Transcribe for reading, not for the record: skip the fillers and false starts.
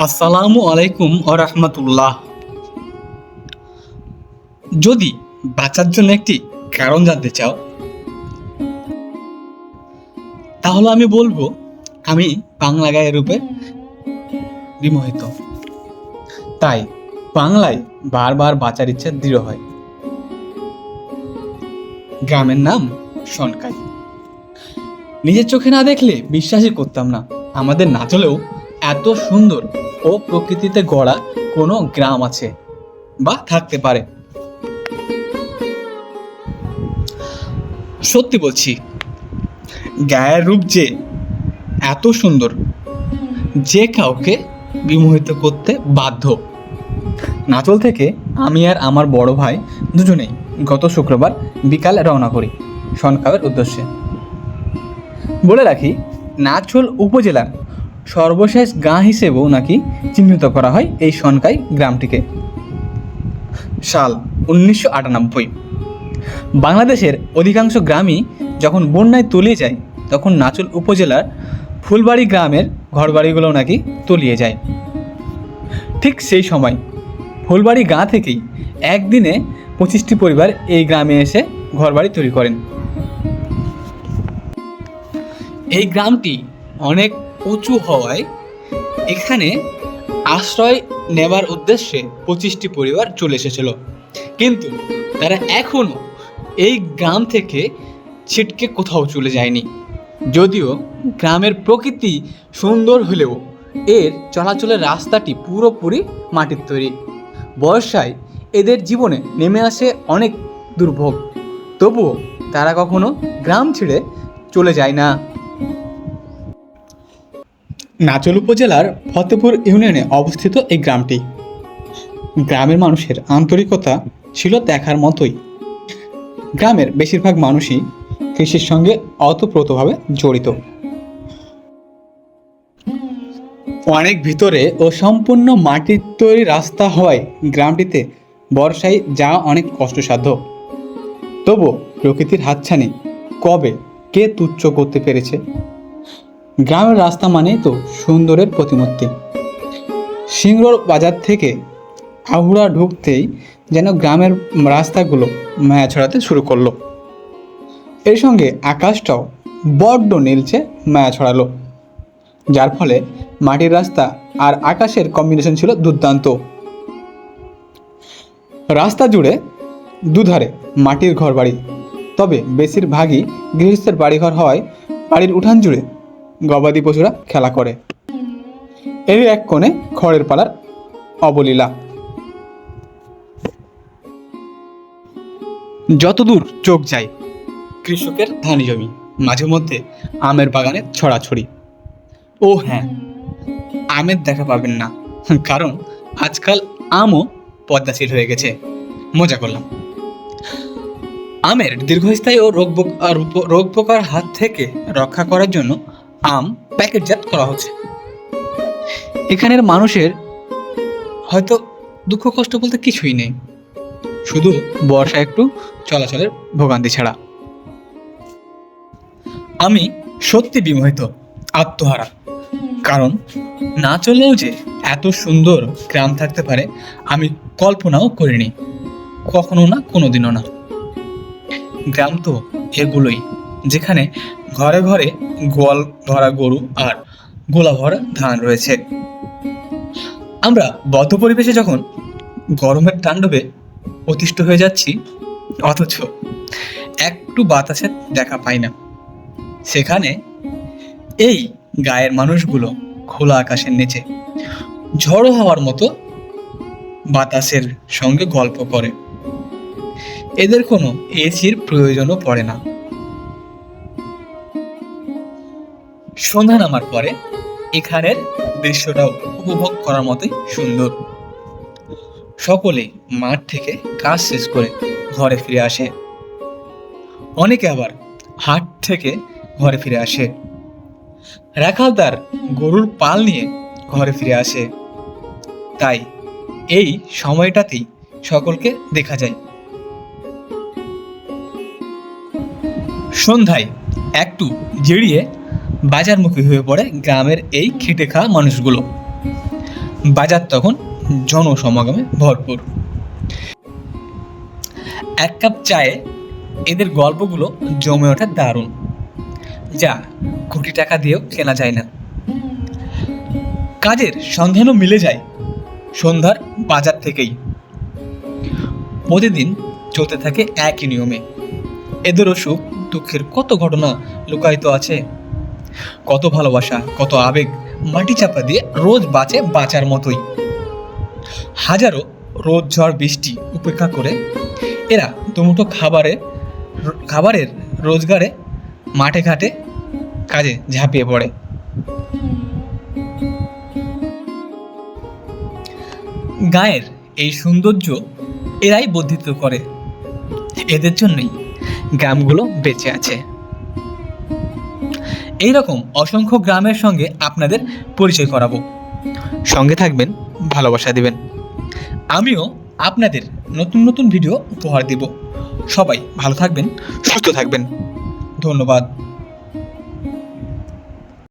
আসসালামু আলাইকুম রাহমাতুল্লাহ। যদি বাঁচার জন্য একটি কারণ জানতে চাও, তাহলে আমি বলবো আমি বাংলা গায়ের রূপে বিমোহিত। তাই বাংলায় বারবার বাঁচার ইচ্ছা দৃঢ় হয়। গ্রামের নাম সনকাই। নিজের চোখে না দেখলে বিশ্বাসই করতাম না আমাদের নাচলেও এত সুন্দর ও প্রকৃতিতে গড়া কোনো গ্রাম আছে বা থাকতে পারে। সত্যি বলছি, গায়ের রূপ যে এত সুন্দর যে কাউকে বিমোহিত করতে বাধ্য। নাচল থেকে আমি আর আমার বড় ভাই দুজনেই গত শুক্রবার বিকালে রওনা করি সনকাইয়ের উদ্দেশ্যে। বলে রাখি, নাচল উপজেলার সর্বশেষ গাঁ হিসেবেও নাকি চিহ্নিত করা হয় এই সনকাই গ্রামটিকে। সাল 1998। বাংলাদেশের অধিকাংশ গ্রামই যখন বন্যায় তলিয়ে যায়, তখন নাচল উপজেলার ফুলবাড়ি গ্রামের ঘরবাড়িগুলো নাকি তলিয়ে যায়। ঠিক সেই সময় ফুলবাড়ি গাঁ থেকেই একদিনে 25টি পরিবার এই গ্রামে এসে ঘরবাড়ি তৈরি করেন। এই গ্রামটি অনেক উঁচু হওয়ায় এখানে আশ্রয় নেবার উদ্দেশ্যে 25টি পরিবার চলে এসেছিল, কিন্তু তারা এখনও এই গ্রাম থেকে ছিটকে কোথাও চলে যায়নি। যদিও গ্রামের প্রকৃতি সুন্দর হলেও এর চলাচলের রাস্তাটি পুরোপুরি মাটির তৈরি। বর্ষায় এদের জীবনে নেমে আসে অনেক দুর্ভোগ, তবুও তারা কখনো গ্রাম ছেড়ে চলে যায় না। নাচল উপজেলার ফতেপুর ইউনিয়নে অবস্থিত এই গ্রামটি। গ্রামের মানুষের আন্তরিকতা ছিল দেখার মতোই। গ্রামের বেশিরভাগ মানুষই কৃষির সঙ্গে ওতপ্রোতভাবে জড়িত। অনেক ভিতরে ও সম্পূর্ণ মাটির তৈরি রাস্তা হওয়ায় গ্রামটিতে বর্ষায় যাওয়া অনেক কষ্টসাধ্য। তবু প্রকৃতির হাতছানি কবে কে তুচ্ছ করতে পেরেছে? গ্রামের রাস্তা মানেই তো সুন্দরের প্রতিমূর্তি। সিংড়োর বাজার থেকে আহুড়া ঢুকতেই যেন গ্রামের রাস্তাগুলো মায়া ছড়াতে শুরু করলো। এর সঙ্গে আকাশটাও বড্ড নীলচে মায়া ছড়ালো, যার ফলে মাটির রাস্তা আর আকাশের কম্বিনেশন ছিল দুর্দান্ত। রাস্তা জুড়ে দুধারে মাটির ঘর বাড়ি, তবে বেশিরভাগই গৃহস্থের বাড়িঘর হওয়ায় বাড়ির উঠান জুড়ে গবাদি পশুরা খেলা করে। এর এক কোণে খড়ের পালার অবলীলা। যতদূর চোখ যায় কৃষকের ধানি জমি, মাঝে মধ্যে আমের বাগানের ছড়াছড়ি। ও হ্যাঁ, আমের দেখা পাবেন না, কারণ আজকাল আমও পদ্মাশীল হয়ে গেছে। মজা করলাম। আমের দীর্ঘস্থায়ী ও রোগ পোকার হাত থেকে রক্ষা করার জন্য আম প্যাকেটজাত করা হচ্ছে। এখানের মানুষের হয়তো দুঃখ কষ্ট বলতে কিছুই নেই, শুধু বর্ষা একটু চলাচলের ভোগান্তি ছাড়া। আমি সত্যি বিমোহিত, আত্মহারা, কারণ না চলেও যে এত সুন্দর গ্রাম থাকতে পারে আমি কল্পনাও করিনি, কখনো না, কোনোদিনও না। গ্রাম তো এগুলোই, যেখানে ঘরে ঘরে গোয়াল ভরা গরু আর গোলা ভরা ধান রয়েছে। আমরা বদ্ধ পরিবেশে যখন গরমের তাণ্ডবে অতিষ্ঠ হয়ে যাচ্ছি, অথচ একটু বাতাসের দেখা পাই না, সেখানে এই গায়ের মানুষগুলো খোলা আকাশের নিচে ঝড়ো হওয়ার মতো বাতাসের সঙ্গে গল্প করে। এদের কোনো এসির প্রয়োজনও পড়ে না। সন্ধ্যা নামার পরে এখানের দৃশ্যটাও উপভোগ করার মতোই সুন্দর। সকলে মাঠ থেকে কাজ শেষ করে ঘরে ফিরে আসে, অনেকে আবার হাট থেকে ঘরে ফিরে আসে, রাখালদার গরুর পাল নিয়ে ঘরে ফিরে আসে। তাই এই সময়টাতেই সকলকে দেখা যায়। সন্ধ্যায় একটু জিরিয়ে বাজারমুখী হয়ে পড়ে গ্রামের এই খেটে খাওয়া মানুষগুলো। বাজার তখন জনসমাগমে ভরপুর। এক কাপ চায়ে এদের গল্পগুলো জমে ওঠা দারুণ, যা কোটি টাকা দিয়েও কেনা যায় না। কাজের সন্ধানও মিলে যায় সন্ধ্যার বাজার থেকেই। প্রতিদিন চলতে থাকে একই নিয়মে। এদেরও সুখ দুঃখের কত ঘটনা লুকায়িত আছে, কত ভালোবাসা, কত আবেগ মাটি চাপা দিয়ে রোজ বাঁচে বাঁচার মতোই। হাজারো রোদ ঝড় বৃষ্টি উপেক্ষা করে এরা দুমুঠো খাবারের রোজগারে মাঠে ঘাটে কাজে ঝাঁপিয়ে পড়ে। গায়ের এই সৌন্দর্য এরাই বর্ধিত করে। এদের জন্যই গ্রামগুলো বেঁচে আছে। এইরকম অসংখ্য গ্রামের সঙ্গে আপনাদের পরিচয় করাবো। সঙ্গে থাকবেন, ভালোবাসা দিবেন। আমিও আপনাদের নতুন নতুন ভিডিও উপহার দেব। সবাই ভালো থাকবেন, সুস্থ থাকবেন। ধন্যবাদ।